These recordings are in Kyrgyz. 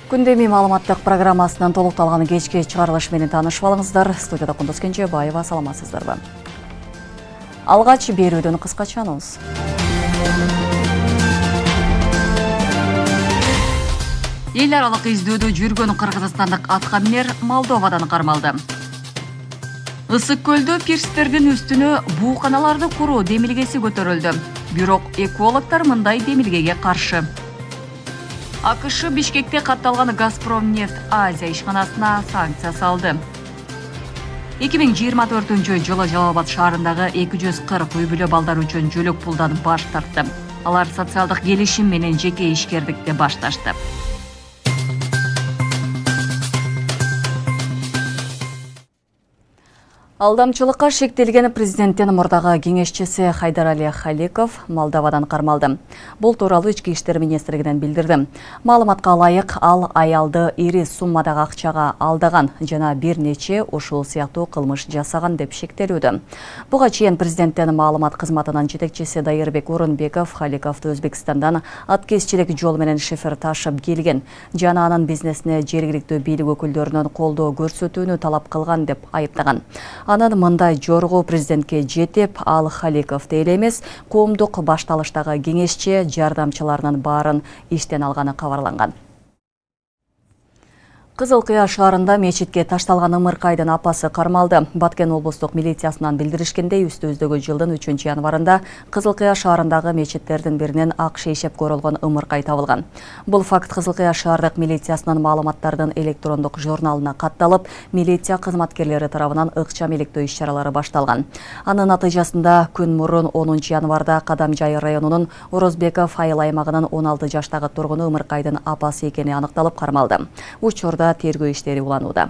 Күндеми маалыматтык программасынан толукталган кечки чыгарылыш менен таанышып алыңыздар. Студияда Кундуз Кенжебаева, саламатсыздарбы? Алгач берүүдөн кыскача анонс. Эл аралык издөөдө жүргөн кыргызстандык аткаминер Молдовадан кармалды. Ысык көлдө пирстердин үстүнө бууканаларды куруу демилгеси көтөрүлдү. Бирок экологдор мындай демилгеге каршы. АКШ Бишкекте катталган Газпромнефть Азия ишканасына санкция салды. 2024 жылы Жалал Абад шаарындагы 240 үй-бүлө балдар үчүн жөлөк пулдан баш тартты. Алар социалдык келишим менен жеке ишкердикте башташты. Алдамчылыкка шектелген президенттин мурдагы кеңешчиси Хайдарали Халиков Молдовадан кармалды. Бул тууралуу Ички иштер министрлигинен билдирди. Маалыматка ылайык, ал аялды ири суммадагы акчага алдаган жана бир нече ушул сыяктуу кылмыш жасаган деп шектелүүдө. Буга чейин президенттин маалымат кызматынын жетекчиси Дайырбек Орунбеков Халиковду Өзбекстандан аткезчилик жол менен шифр ташып келген жана анын бизнесине жергиликтүү бийлик өкүлдөрүнүн колдоо көрсөтүүнү талап кылган деп айыптаган. Анын мындай жоргу президентке жетип, ал Халиковду эле эмес, коомдук башталыштагы кеңешчи жардамчыларынын баарын иштен алганы кабарланган. Кызылкыя шаарында мечитке ташталган ымыркайдын апасы кармалды. Баткен облустук милициясынан билдиришкендей, үстүбүздөгү жылдын 3 январында Кызылкыя шаарындагы мечиттердин биринен ак шейшеп корулган ымыркай табылган. Бул факт Кызылкыя шаардык милициясынын маалыматтардын электрондук журналына катталып, милиция кызматкерлери тарабынан ыкчам иликтөө иш-чаралары башталган. Анын натыйжасында күн мурун 10 январда Кадамжай районунун Орозбеков айыл аймагынын 16 жаштагы тургуну ымыркайдын апасы экени аныкталып кармалды. Учурда тергөө иштери уланууда.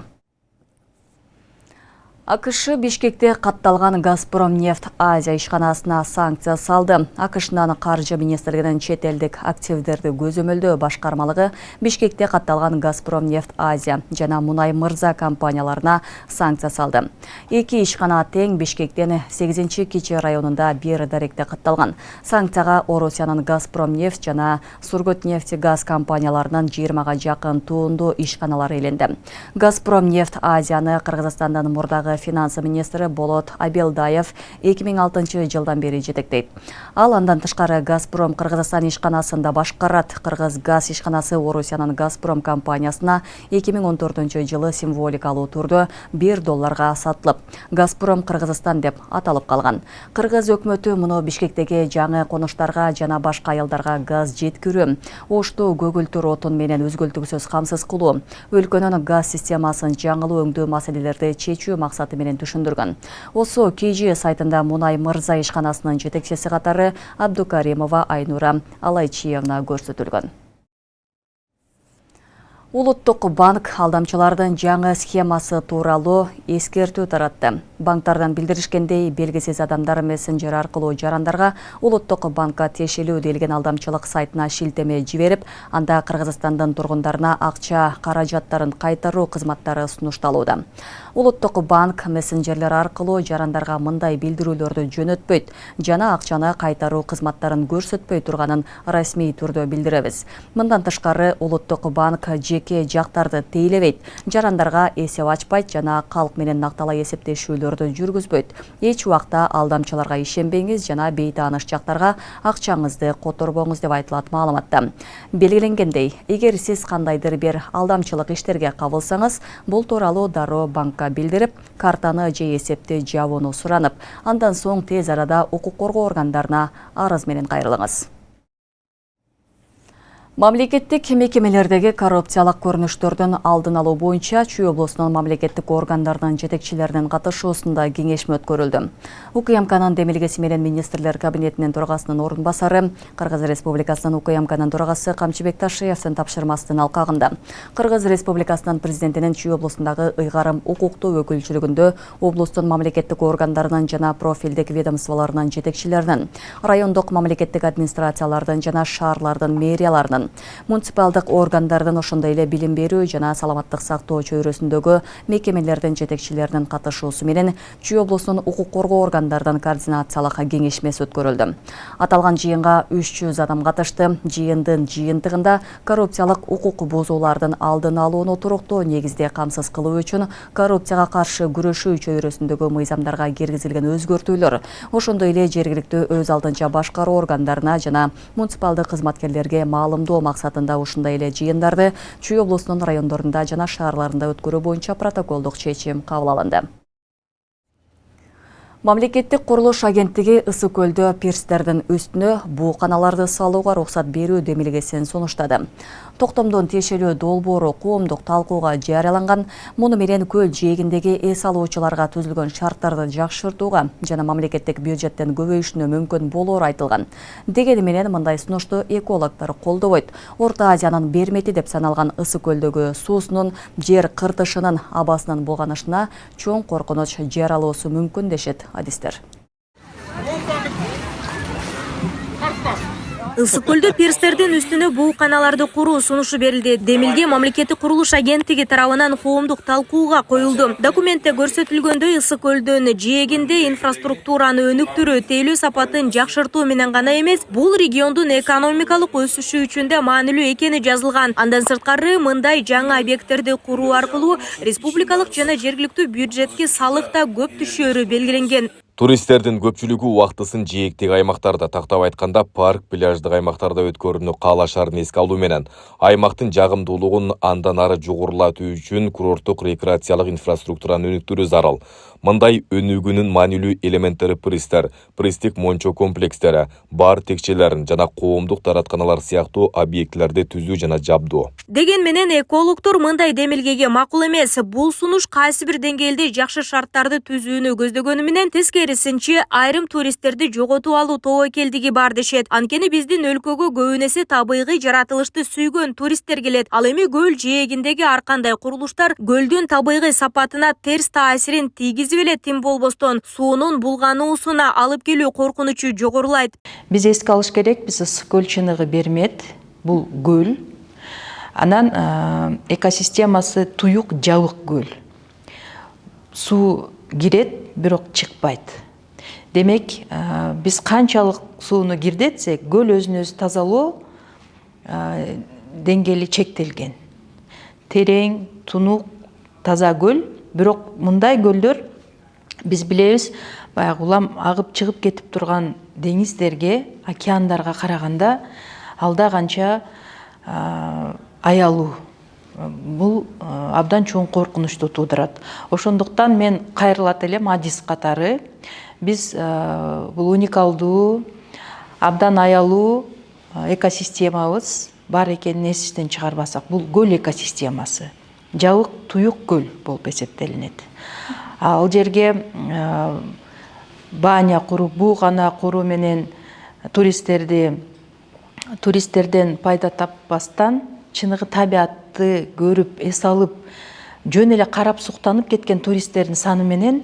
АКШ Бишкекте катталган Газпромнефть Азия ишканасына санкция салды. АКШнын каржы министрлигинин чет элдик активдерди көзөмөлдөө башкармалыгы Бишкекте катталган Газпромнефть Азия жана Мунай Мырза компанияларына санкция салды. Эки ишкана тең Бишкектен 8-Кичи районунда бир даректе катталган. Санкцияга Орусиянын Газпромнефть жана Сургутнефтегаз компанияларынын 20га жакын туунду ишканалары эленди. Газпромнефть Азияны Кыргызстандын мурдагы финансы министри Болот Абелдаев 2006 жылдан бери жетектейт. Ал андан тышкары Газпром Кыргызстан ишканасында башкарат. Кыргыз газ ишканасы Орусиянын Газпром компаниясына 2014 жылы символикалуу турдө $1 сатылып, Газпром Кыргызстан деп аталып калган. Кыргыз өкмөтү муну Бишкектеги жаңы конуштарга жана башка айылдарга газ жеткирүү, оштуу көгүлтүр отун менен өзгөлтүксүз камсыз кылуу, өлкөнүн газ системасын жаңылуу өңдөө маселелерди чечүү максаты менен түшүндүргөн. Осо KG сайтында Мунай Мырза ишканасынын жетекчиси катары Абдукаримова Айнура Алайчиевна көрсөтүлгөн. Улуттук банк алдамчылардын жаңы схемасы тууралуу эскертүү таратты. Банктардан билдиришкендей, белгисиз адамдар мессенджер аркылуу жарандарга Улуттук банкка тиешелүү делген алдамчылык сайтына шилтеме жиберип, анда Кыргызстандын тургундарына акча каражаттарын кайтаруу кызматтары сунушталууда. Улуттук банк мессенджерлер аркылуу жарандарга мындай билдирүүлөрдү жөнөтпөйт жана акчаны кайтаруу кызматтарын көрсөтпөй турганын расмий түрдө билдиребиз. Мындан тышкары Улуттук банк жеке жактарды тейлебейт, жарандарга эсеп ачпайт жана калк менен накталай эсептешүүлөрдү жүргүзбөйт. Эч убакта алдамчыларга ишенбеңиз жана бейтааныш жактарга акчаңызды которбоңуз деп айтылат маалыматта. Белгиленгендей, эгер сиз кандайдыр бир алдамчылык иштерге кабылсаңыз, бул тууралуу дароо банкка билдирип, картаны же эсепти жабууну суранып, андан соң тез арада укук коргоо органдарына арыз менен кайрылыңыз. Мамлекеттик мекемелердеги коррупциялык көрүнүштөрдүн алдын алуу боюнча Чүй облусунун мамлекеттик органдарынын жетекчилеринин катышуусунда кеңешме өткөрүлдү. УКМКнын демилгеси менен министрлер кабинетинин төрагасынын орун басары, Кыргыз Республикасынын УКМКнын төрагасы Камчыбек Ташиевдин тапшырмасынын алкагында Кыргыз Республикасынын президентинин Чүй облусундагы ыйгарым укуктуу өкүлчүлүгүндө облустун мамлекеттик органдарынын жана профилдик ведомстволорунун жетекчилеринин, райондук мамлекеттик администрациялардын жана шаарлардын мэрияларынын, Муниципалдык органдардын ошондой эле билим берүү жана саламаттык сактоо чөйрөсүндөгү мекемелердин жетекчилеринин катышуусу менен Чүй облусунун укук коргоо органдарынын координациялык кеңешмеси өткөрүлдү. Аталган жыйынга 300 адам катышты. Жыйындын жыйынтыгында коррупциялык укук бузуулардын алдын алууну туруктуу негизде камсыз кылуу үчүн коррупцияга каршы күрөшүү чөйрөсүндөгү мыйзамдарга киргизилген өзгөртүүлөр, ошондой эле жергиликтүү өз алдынча башкаруу органдарына жана муниципалдык кызматкерлерге маалымдоо максатында ушундай эле жыйындарды Чүй облусунун райондорунда жана шаарларында өткөрүү боюнча протоколдук чечим кабыл алынды. Мамлекеттик курулуш агенттиги Ысык көлдө пирстердин үстүнө буу каналарды салууга уруксат берүү демилгесин сунуштады. Токтомдун тиешелүү долбоору коомдук талкууга жарыяланган. Муну менен көл жээгиндеги эс алуучуларга түзүлгөн шарттарды жакшыртууга жана мамлекеттик бюджеттен көбөйүшүнө мүмкүн болоору айтылган. Дегени менен мындай сунушту экологдор колдобойт. Орто Азиянын бермети деп саналган Ысык көлдөгү суусунун жер кыртышынын абасынын булганышына чоң коркунуч жаралуусу мүмкүн дешет адистер. Ысык көлдө пирстердин үстүнө буу каналарды куруу сунушу берилди. Демилге мамлекеттик курулуш агенттиги тарабынан коомдук талкууга коюлду. Документте көрсөтүлгөндөй Ысык көлдүн жээгинде инфраструктураны өнүктүрүү, тейлөө сапатын жакшыртуу менен гана эмес, бул региондун экономикалык өсүшү үчүн да маанилүү экени жазылган. Андан сырткары мындай жаңы объекттерди куруу аркылуу республикалык жана жергиликтүү бюджетке салык да көп түшөөрү белгиленген. Туристтердин көпчүлүгү убактысын жээктеги аймактарда, тактап айтканда парк, пляждык аймактарда өткөрүүнү каалашарын эске алуу менен аймактын жагымдуулугун андан ары жогорулатуу үчүн курорттук рекреациялык инфраструктураны өнүктүрүү зарыл. Мындай өнүгүүнүн маанилүү элементтери пристер, пристик мончо комплекстери, бар текчелерин жана коомдук дааратканалар сыяктуу объектилерди түзүү жана жабдоо. Деген менен экологдор мындай демилгеге макул эмес. Бул сунуш кайсы бир деңгээлде жакшы шарттарды түзүүнү көздөгөнү менен тескерисинче айрым туристтерди жоготуп алуу тобокелдиги бар дешет. Анткени биздин өлкөгө көбүнесе табигый жаратылышты сүйгөн туристтер келет. Ал эми көл жээгиндеги ар кандай курулуштар көлдүн табигый сапатына терс таасирин тийгизип эле, тим болбостон суунун булгануусуна алып келүү коркунучу жогорулайт. Биз эске алыш керек, биз Ысык көл чыныгы бермет, бул көл. Анан экосистемасы туюк, жабык көл. Суу кирет, бирок чыкпайт. Демек, биз канчалык сууну кирдетсек, көл өзүн өзү тазалоо деңгээли чектелген. Терең, тунук, таза көл, бирок мындай көлдөр биз билебиз, баягы улам агып чыгып кетип турган деңиздерге, океандарга караганда алда канча аялуу. Бул абдан чоң коркунучту туудурат. Ошондуктан мен кайрылат элем адис катары. Биз бул уникалдуу, абдан аялуу экосистемабыз бар экенин эсизден чыгарбасак, бул көл экосистемасы. Жабык, туюк көл болуп эсептелинет. Ал жерге баня куруп, буу кана куруу менен туристтерден пайда таппастан, чыныгы табиатты көрүп, эс алып, жөн эле карап суктанып кеткен туристтердин саны менен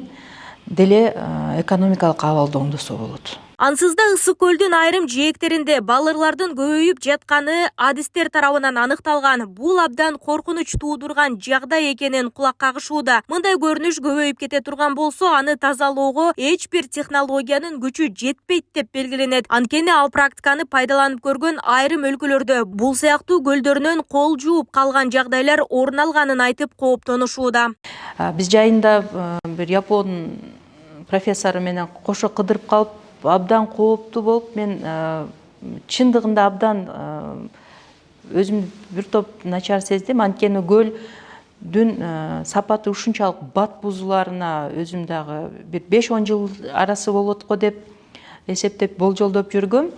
деле экономикалык абалды оңдосо болот. Ансыз да Ысык көлдүн айрым жээктеринде балырлардын көбөйүп жатканы адистер тарабынан аныкталган. Бул абдан коркунуч туудурган жагдай экенин кулак кагышууда. Мындай көрүнүш көбөйүп кете турган болсо, аны тазалоого эч бир технологиянын күчү жетпейт деп белгиленет. Анткени ал практиканы пайдаланып көргөн айрым өлкөлөрдө бул сыяктуу көлдөрүнөн кол жууп калган жагдайлар орун алганын айтып кооптонушууда. Биз жайында бир япон профессору менен кошо кыдырып калып, абдан кооптуу болуп, мен чындыгында абдан өзүм бир топ начар сездим. Анткени көлдүн сапаты ушунчалык бат бузуларына өзүм дагы бир 5-10 жыл арасы болот го деп эсептеп болжолдоп жүргөм.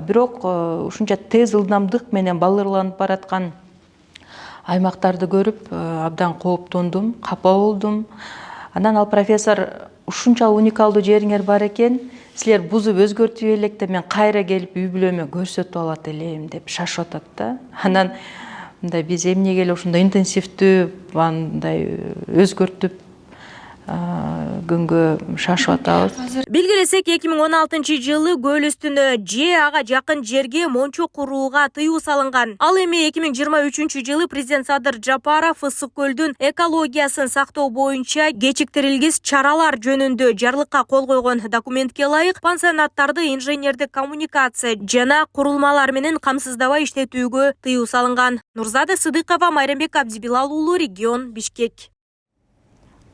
Бирок ушунча тез ылдамдык менен балырланып бараткан аймактарды көрүп абдан кооптондум, капа болдум. Анан ал профессор ушунчалык уникалдуу жериңер бар экен, силер бузуп өзгөртүп электе мен кайра келип үй бүлөмө көрсөтүп алат элем деп шашып атат да. Анан мындай биз эмнеге эле ушундай интенсивдүү мындай өзгөртүп күнгө шашып атабыз. Белгилесек 2016 жылы көл үстүнө же ага жакын жерге мончо курууга тыюу салынган. Ал эми 2023 жылы президент Садыр Жапаров ысык көлдүн экологиясын сактоо боюнча кечиктирилгис чаралар жөнүндө жарлыкка кол койгон. Документке ылайык пансионаттарды инженердик коммуникация жана курулмалар менен камсыздабай иштетүүгө тыюу салынган. Нурзада Сыдыкова, Майрамбек Абдибилал уулу, регион Бишкек.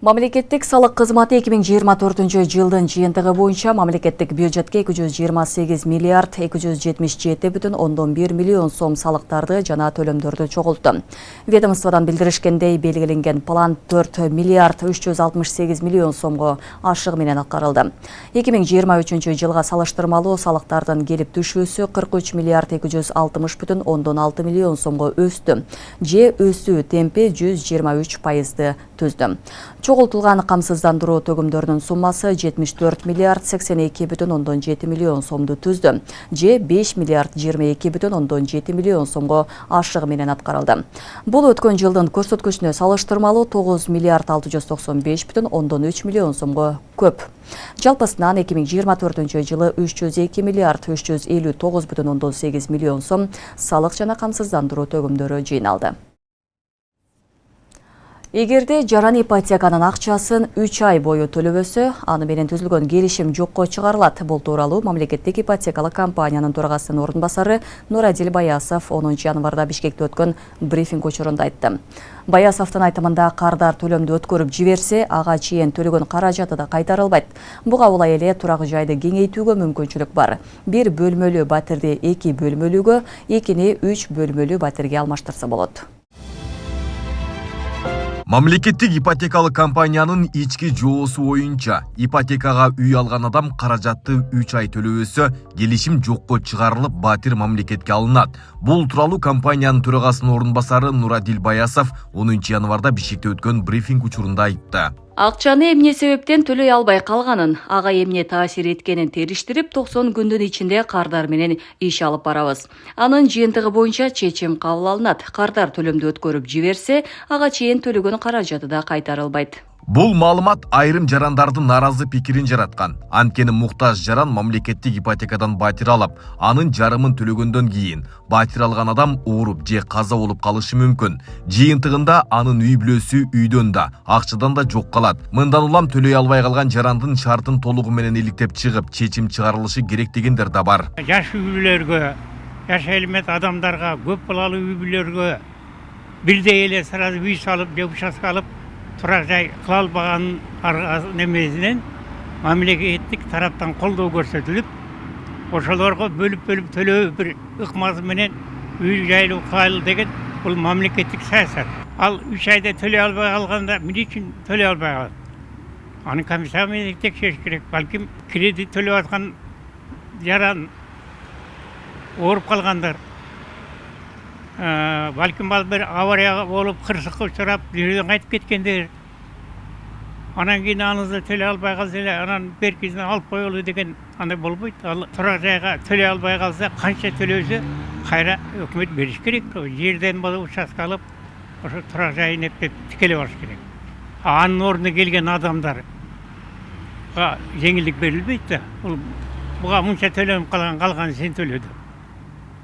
Мамлекеттик салык кызматы 2024 жылдын жыйынтыгы боюнча мамлекеттик бюджетке 228 миллиард 277,1 миллион сом салыктарды жана төлөмдөрдү чогултту. Ведомстводан билдиришкендей, белгиленген план 4 миллиард 368 миллион сомго ашык менен аткарылды. 2023 жылга салыштырмалуу салыктардын келип түшүүсү 43 миллиард 260,6 миллион сомго өстү. Же өсүү темпи 123% түздү. Чогултулган камсыздандыруу төгүмдөрүнүн суммасы 74 миллиард 82,7 миллион сомду түздү. Же 5 миллиард 22,7 миллион сомго ашыгы менен аткарылды. Бул өткөн жылдын көрсөткүчүнө салыштырмалуу 9 миллиард 695,3 миллион сомго көп. Жалпысынан 2024 жылы 302 миллиард 359,8 миллион сом салык жана камсыздандыруу төгүмдөрү жыйналды. Эгерде жаран ипотеканын акчасын 3 ай бою төлөбөсө, аны менен түзүлгөн келишим жокко чыгарылат. Бул тууралуу мамлекеттик ипотекалык компаниянын төрагасынын орун басары Нурадил Баясов 10 январда Бишкекте өткөн брифинг учурунда айтты. Баясовдун айтымында кардар төлөмдү өткөрүп жиберсе, ага чейин төлөгөн каражаты да кайтарылбайт. Буга улай эле турак жайды кеңейтүүгө мүмкүнчүлүк бар. Бир бөлмөлүү батирди 2 бөлмөлүүгө, экини 3 бөлмөлүү батирге алмаштырса болот. Мамлекеттик ипотекалык компаниянын ички жоосу боюнча ипотекага үй алган адам каражатты 3 ай төлөбөсө, келишим жокко чыгарылып, батир мамлекетке алынат. Бул тууралуу компаниянын төрагасынын орун басары Нурадил Баясов 10 январда Бишкекте өткөн брифинг учурунда айтты. Акчаны эмне себептен төлөй албай калганын, ага эмне таасир эткенин териштирип, 90 күндүн ичинде кардар менен иш алып барабыз. Анын жыйынтыгы боюнча чечим кабыл алынат. Кардар төлөмдү өткөрүп жиберсе, ага чейин төлөгөн каражаты да кайтарылбайт. Бул маалымат айрым жарандардын наразы пикирин жараткан. Анткени муктаж жаран мамлекеттик ипотекадан батир алып, анын жарымын төлөгөндөн кийин батир алган адам ооруп же каза болуп калышы мүмкүн. Жыйынтыгында анын үй бүлөсү үйдөн да, акчадан да жок калат. Мындан улам төлөй албай калган жарандын шартын толугу менен иликтеп чыгып, чечим чыгарылышы керек дегендер да бар. Жаш үй бүлөлөргө, жаш элемет адамдарга, көп балалуу үй бүлөлөргө бирдей эле сразу үй салып, же участка алып турак жай кыла албаган немесинен мамлекеттик тараптан колдоо көрсөтүлүп, ошолорго бөлүп төлөө бир ыкмасы менен үй жайлуу кылалы деген бул мамлекеттик саясат. Ал 3 айда төлөй албай калганда эмне үчүн төлөй албай калат? Аны комиссия текшериш керек. Балким кредит төлөп аткан жаран ооруп калгандар, балким ал бир авария болуп, кырсыкка учурап, дүйнөдөн кайтып кеткендер. Анан кийин анысы төлөй албай калса эле, анан беркисин алып коелу деген андай болбойт. Ал турак жайга төлөй албай калса, канча төлөсө, кайра өкмөт бериш керек. Жерден болуп участка алып, ошо турак жайын эптеп тикелеп алыш керек. Анын ордуна келген адамдар жеңилдик берилбейт да. Буга мынча төлөнүп калган сен төлөдү.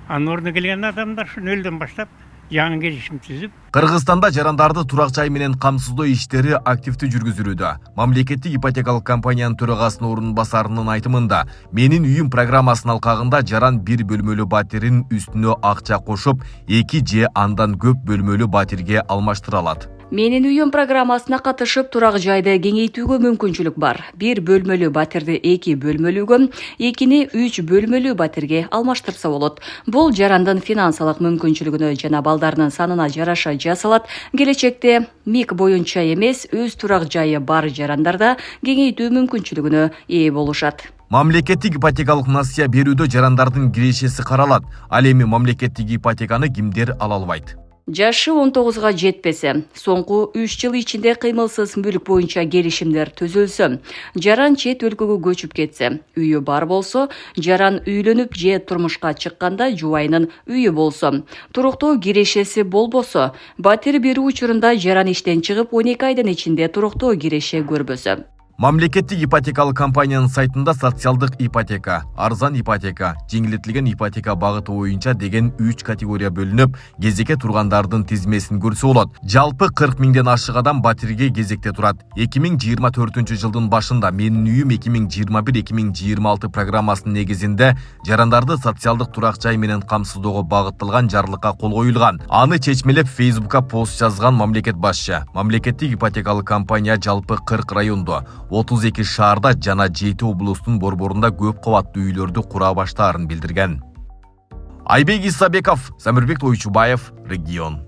Анын ордуна келген адамдар ушу нөлдөн баштап жаңы келишим түзүп. Кыргызстанда жарандарды турак жай менен камсыздоо иштери активдүү жүргүзүлүүдө. Мамлекеттик ипотекалык компаниянын төрагасынын орун басарынын айтымында, менин үйүм программасынын алкагында жаран бир бөлмөлүү батирин үстүнө акча кошуп, 2 же андан көп бөлмөлүү батирге алмаштыра алат. Менин үйүм программасына катышып, турак жайды кеңейтүүгө мүмкүнчүлүк бар. Бир бөлмөлүү батирди 2 бөлмөлүүгө, экини 3 бөлмөлүү батирге алмаштырса болот. Бул жарандын финансылык мүмкүнчүлүгүнө жана балдарынын санына жараша жасалат. Келечекте МИК боюнча эмес, өз турак жайы бар жарандарда кеңейтүү мүмкүнчүлүгүнө ээ болушат. Мамлекеттик ипотекалык насыя берүүдө жарандардын кирешеси каралат. Ал эми мамлекеттик ипотеканы кимдер ала албайт? Жашы 19-га жетпесе, соңку 3 жыл ичинде кыймылсыз мүлк боюнча келишимдер түзүлсө, жаран чет өлкөгө көчүп кетсе, үйү бар болсо, жаран үйлөнүп же турмушка чыкканда жубайынын үйү болсо, туруктуу кирешеси болбосо, батир берүү учурунда жаран иштен чыгып 12 айдын ичинде туруктуу киреше көрбөсө. Мамлекеттик ипотекалык компаниянын сайтында социалдык ипотека, арзан ипотека, жеңилдетилген ипотека багыты боюнча деген 3 категория бөлүнүп, кезекке тургандардын тизмесин көрсө болот. Жалпы 40 миңден ашык адам батирге кезекте турат. 2024 жылдын башында Менин үйүм 2021-2026 программасынын негизинде жарандарды социалдык турак жай менен камсыздоого багытталган жарлыкка кол коюлган. Аны чечмелеп Facebook'ка пост жазган мамлекет башчы. Мамлекеттик ипотекалык компания жалпы 40 райондо 32 шаарда жана 7 облустун борборунда көп кабаттуу үйлөрдү кура баштаарын билдирген. Айбек Исабеков, Самирбек Тойчубаев, Регион.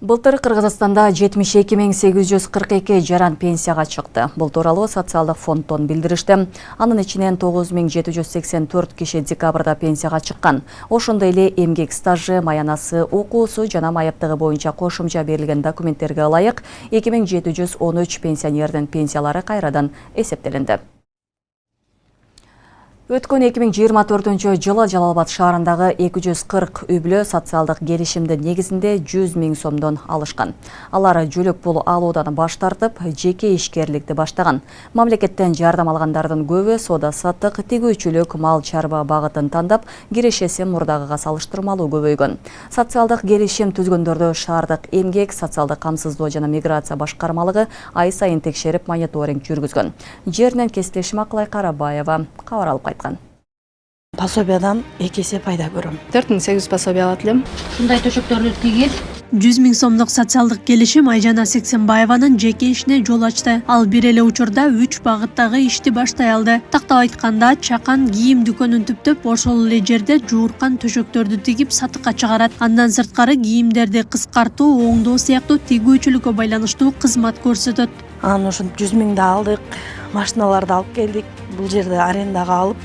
Былтыр Кыргызстанда 72.842 жаран пенсияга чыкты. Бул тууралуу социалдык фонддон билдиришти. Анын ичинен 9.784 киши декабрда пенсияга чыккан. Ошондой эле эмгек стажы, маянасы, окуусу жана майыптыгы боюнча кошумча берилген документтерге ылайык 2713 пенсионердин пенсиялары кайрадан эсептелинди. Өткөн 2024 жылы Жалал-Абад шаарындагы 240 үй бүлө социалдык келишимдин негизинде 100 000 сомдон алышкан. Алар жөлөк пул алуудан баш тартып, жеке ишкерликти баштаган. Мамлекеттен жардам алгандардын көбү соода-саттык, тигүүчүлүк, мал чарба багытын тандап, кирешеси мурдагыга салыштырмалуу көбөйгөн. Социалдык келишим түзгөндөрдү шаардык эмгек, социалдык камсыздоо жана миграция башкармалыгы ай сайын текшерип мониторинг жүргүзгөн. Жеринен кесиптешим Акылай Карабаева кабар алып кайткан. Пособиядан 2 есе пайда көрөм. 4800 пособия алат элем. Ушундай төшөктөрдү тигип 100 000 сомдук социалдык келишим Айжана Сексенбаеванын жеке ишине жол ачты. Ал бир эле учурда 3 багыттагы ишти баштай алды. Тактап айтканда, чакан кийим дүкөнүн түптөп ошол эле жерде жууркан төшөктөрдү тигип сатыкка чыгарат. Андан сырткары кийимдерди кыскартуу, оңдоо сыяктуу тигүүчүлүккө байланыштуу кызмат көрсөтөт. Анан ошо 100 000 алдык, машиналарды алып келдик. Бул жерде арендага алып,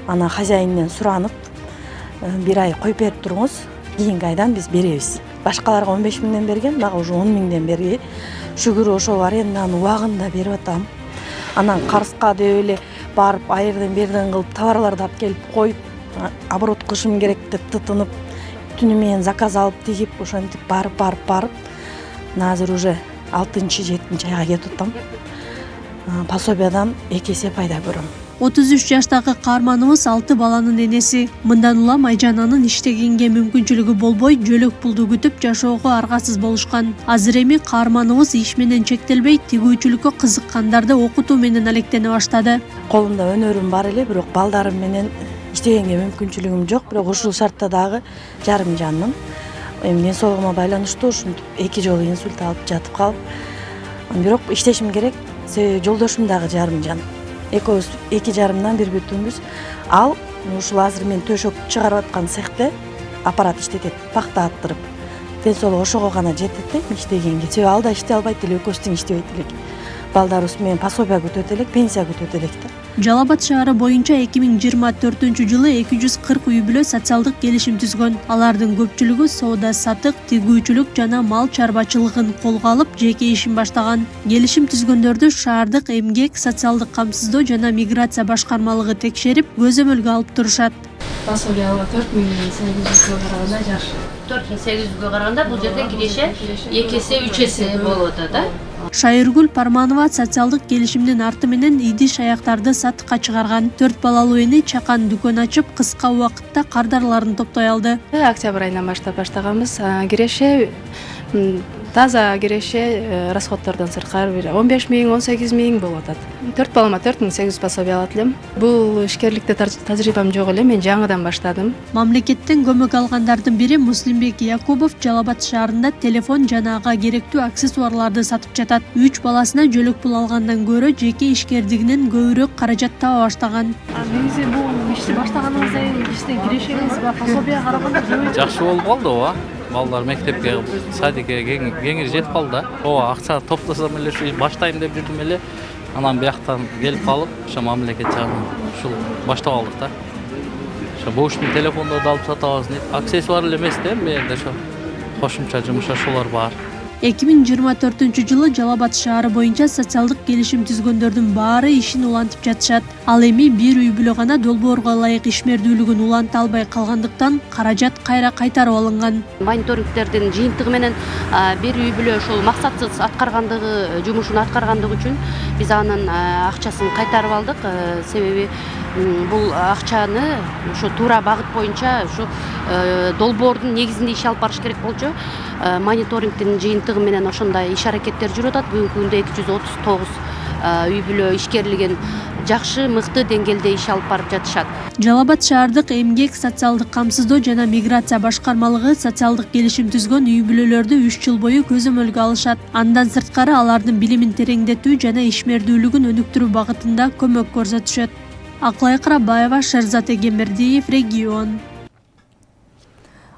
ана хозяинден суранып, бир ай коюп берип туруңуз, кийинки айдан биз беребиз. Башкаларга 15 000 берген, мага уже 10 000 берген. Шүгүр ошол аренданы убагында берип атам. Анан Карска деп эле барып, айырдан берден кылып, товарларды алып келип коюп, оборот кылышым керек деп тытынып, түнү менен заказ алып тигип, ошентип барып, азыр уже 6-7 айга кетип атам. Пособиядан 2 есе пайда көрөм. 33 жаштагы каарманыбыз 6 баланын энеси. Мындан улам Айжананын иштегенге мүмкүнчүлүгү болбой, жөлөк пулду күтүп жашоого аргасыз болушкан. Азыр эми каарманыбыз иш менен чектелбей, тигүүчүлүккө кызыккандарды окутуу менен алектене баштады. Колумда өнөрүм бар эле, бирок балдарым менен иштегенге мүмкүнчүлүгүм жок. Бирок ушул шартта дагы жарым жанмын. Эми ден соолугума байланыштуу ушинтип 2 жолу инсульт алып жатып калып, бирок иштешим керек. Жолдошум дагы жарым жан. Экөөбүз 2 жарымдан бир бүтүнбүз. Ал ушул азыр мен төшөк чыгарып аткан цехте аппарат иштетет, пахта аттырып. Ден соолугу ошого гана жетет да иштегенге. Себеби ал да иштей албайт эле, экөөбүз тең иштебейт элек. Балдарыбыз менен пособия күтөт элек, пенсия күтөт элек да. Жалал-Абад шаары боюнча 2024 жылы 240 үй бүлө социалдык келишим түзгөн. Алардын көпчүлүгү соода-саттык, тигүүчүлүк жана мал чарбачылыгын колго алып, жеке ишин баштаган. Келишим түзгөндөрдү шаардык эмгек, социалдык камсыздоо жана миграция башкармалыгы текшерип, көзөмөлгө алып турушат. пособия 4800 караганда жакшы. 4800 караганда бул жерде киреше 2 есе 3 есе болуп атат да. Шайыргүл Парманова социалдык келишимдин арты менен идиш аяктарды сатыкка чыгарган. 4 балалуу эне чакан дүкөн ачып, кыска убакытта кардарларын топтой алды. Октябрь айынан баштап баштаганбыз. Киреше таза киреше расходтордон сырткары бир 15 000, 18 000 болуп атат. 4 балама 4800 пособия алат элем. Бул ишкерликте тажрыйбам жок эле, мен жаңыдан баштадым. Мамлекеттен көмөк алгандардын бири Муслимбек Якубов Жалал-Абад шаарында телефон жана ага керектүү аксессуарларды сатып жатат. 3 баласына жөлөк пул алгандан көрө жеке ишкердигинен көбүрөөк каражат таба баштаган. Негизи бул ишти баштаганыңыздан иштен кирешеңиз ва пособия караганда жакшы болуп калды ооба. Балдар мектепке, садикке кеңири жетип калды да. Ооба, акча топтосом эле ушу баштайм деп жүрдүм эле. Анан бияктан келип калып, ошо мамлекет жагынан ушул баштап алдык да. Боштун телефондорду алып сатып аласың дейт. Аксессуар эле эмес да, менде ошо кошумча жумуш ошолор бар. 2024 жылы Жалал Абад шаары боюнча социалдык келишим түзгөндөрдүн баары ишин улантып жатышат. Ал эми бир үй бүлө гана долбоорго ылайык ишмердүүлүгүн уланта албай калгандыктан каражат кайра кайтарып алынган. Мониторингтердин жыйынтыгы менен бир үй бүлө ошол максатсыз аткаргандыгы, жумушун аткаргандыгы үчүн биз анын акчасын кайтарып алдык. Себеби бул акчаны ошо туура багыт боюнча ушу долбоордун негизинде иш алып барыш керек болчу. Мониторингдин жыйынтыгы менен ошондой иш аракеттер жүрүп атат. Бүгүнкү күндө 239 үй бүлө ишкерлигин жакшы, мыкты деңгээлде иш алып барып жатышат. Жалал Абад шаардык эмгек, социалдык камсыздоо жана миграция башкармалыгы социалдык келишим түзгөн үй бүлөлөрдү 3 жыл бою көзөмөлгө алышат. Андан сырткары алардын билимин тереңдетүү жана ишмердүүлүгүн өнүктүрүү багытында көмөк көрсөтүшөт. Аклай Карабаева, Шерзат Эгембердиев, Регион.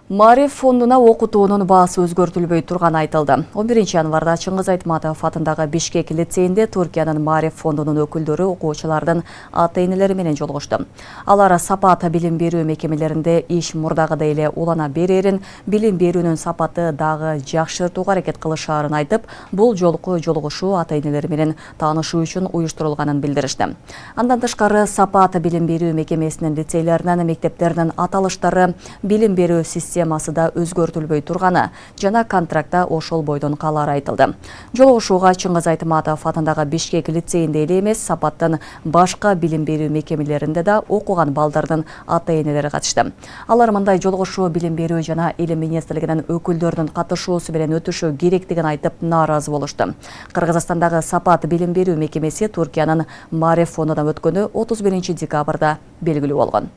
Мариф фондуна окутуунун баасы өзгөртүлбөй турганы айтылды. 11 январда Чыңгыз Айтматов атындагы Бишкек лицейинде Түркиянын Мариф фондунун өкүлдөрү окуучулардын ата-энелери менен жолугушту. Алар сапат билим берүү мекемелеринде иш мурдагыдай эле улана берерин, билим берүүнүн сапаты дагы жакшыртууга аракет кылышаарын айтып, бул жолку жолугушуу ата-энелери менен таанышуу үчүн уюштурулганын билдиришти. Андан тышкары сапат билим берүү мекемесинин лицейлеринин, мектептеринин аталыштары, билим берүү системасы да өзгөртүлбөй турганы жана контрактта ошол бойдон калары айтылды. Жолугушууга Чыңгыз Айтматов атындагы Бишкек лицейинде эле эмес, сапаттын башка билим берүү мекемелеринде да окуган балдардын ата-энелери катышты. Алар мындай жолугушуу билим берүү жана илим министрлигинин өкүлдөрүнүн катышуусу менен өтүшү керектигин айтып нааразы болушту. Кыргызстандагы сапат билим берүү мекемеси Түркиянын Мариф фондуна өткөнү 31 декабрда белгилүү болгон.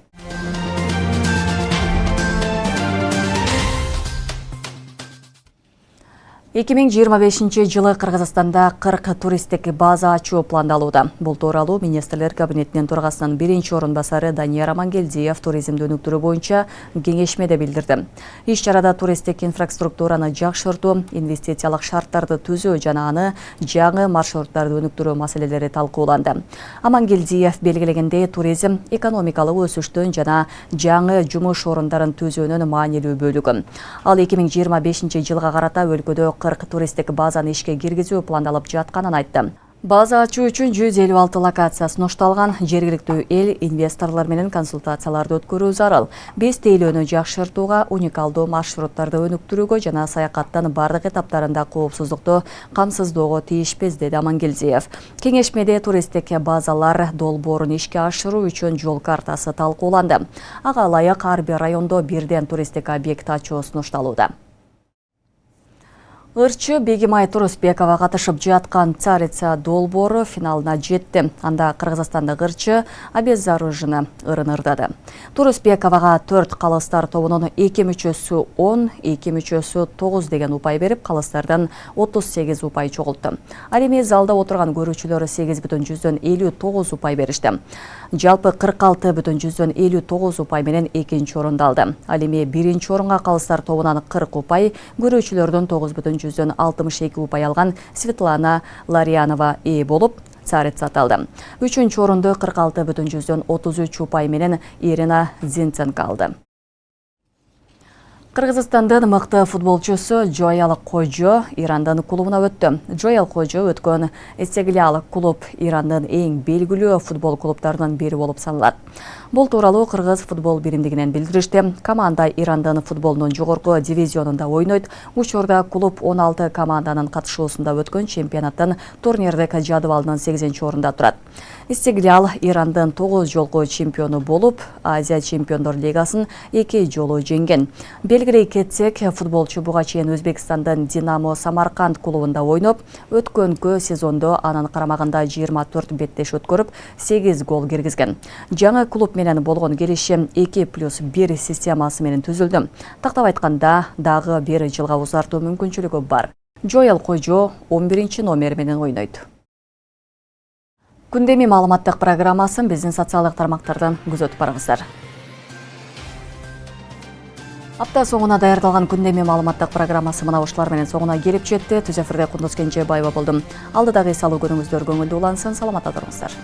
2025 жылы Кыргызстанда 40 туристтик база ачуу пландалууда. Бул тууралуу министрлер кабинетинин төрагасынын биринчи орун басары Данияр Амангелдиев туризмди өнүктүрүү боюнча кеңешмеде билдирди. Иш чарада туристтик инфраструктураны жакшыртуу, инвестициялык шарттарды түзүү жана аны жаңы маршруттарды өнүктүрүү маселелери талкууланды. Амангелдиев белгилегендей, туризм экономикалык өсүштүн жана жаңы жумуш орундарын түзүүнүн маанилүү бөлүгү. Ал 2025 жылга карата өлкөдө 40 туристтик базаны ишке киргизүү пландалып жатканын айтты. База ачуу үчүн 156 локация сунушталган. Жергиликтүү эл инвесторлор менен консультацияларды өткөрүү зарыл. Биз тейлөөнү жакшыртууга, уникалдуу маршруттарды өнүктүрүүгө жана саякаттын бардык этаптарында коопсуздукту камсыздоого тийишпиз, деди Амангелдиев. Кеңешмеде туристтик базалар долбоорун ишке ашыруу үчүн жол картасы талкууланды. Ага ылайык ар бир райондо бирден туристтик объект ачуу сунушталууда. Ырчы Бегимай Турусбекова катышып жаткан Царица долбоору финалына жетти. Анда кыргызстандык ырчы Абеззаружина ырын ырдады. Турусбековага 4 калыстар тобунун 2 мүчөсү 10, 2 мүчөсү 9 деген упай берип, калыстардан 38 упай чогултту. Ал эми залда отурган көрүүчүлөр 8,59 упай беришти. Жалпы 46,59 упай менен экинчи орунду алды. Ал эми биринчи орунга калыстар тобунан 40 упай, көрүүчүлөрдөн 9,62 упай алган Светлана Ларионова ээ болуп, Царица аталды. Үчүнчү орунду 46,33 упай менен Ирина Зинценко алды. Кыргызстандын мыкты футболчусу Джоял Кожо Ирандын клубуна өттү. Джоял Кожо өткөн Эстеглиал клуб Ирандын эң белгилүү футбол клубтарынын бири болуп саналат. Бул тууралуу Кыргыз футбол биримдигинен билдиришти. Команда Ирандын футболунун жогорку дивизионунда ойнойт. Учурда клуб 16 команданын катышуусунда өткөн чемпионаттын турнирлик жадыбалынын 8-чи орунда турат. Эстеглиал Ирандын 9 жолку чемпиону болуп, Азия чемпиондор лигасын 2 жолу жеңген. Белгилей кетсек, футболчу буга чейин Өзбекстандын Динамо Самарканд клубунда ойноп, өткөнкү сезондо анын карамагында 24 беттеш өткөрүп, 8 гол киргизген. Жаңы клуб менен болгон келишим 2+1 системасы менен түзүлдү. Тактап айтканда, дагы 1 жылга узартуу мүмкүнчүлүгү бар. Джоял Кожо 11 номер менен ойнойт. Күндеми маалыматтык программасын биздин социалдык тармактардан күзөтүп барыңыздар. Апта соңуна даярдалган күндеми маалыматтык программасы мына ушулар менен соңуна келип жетти. Түз эфирде Кундуз Кенжебаева болдум. Алдыдагы салуу күнүңүздөр көңүлдүү улансын, саламатта туруңуздар.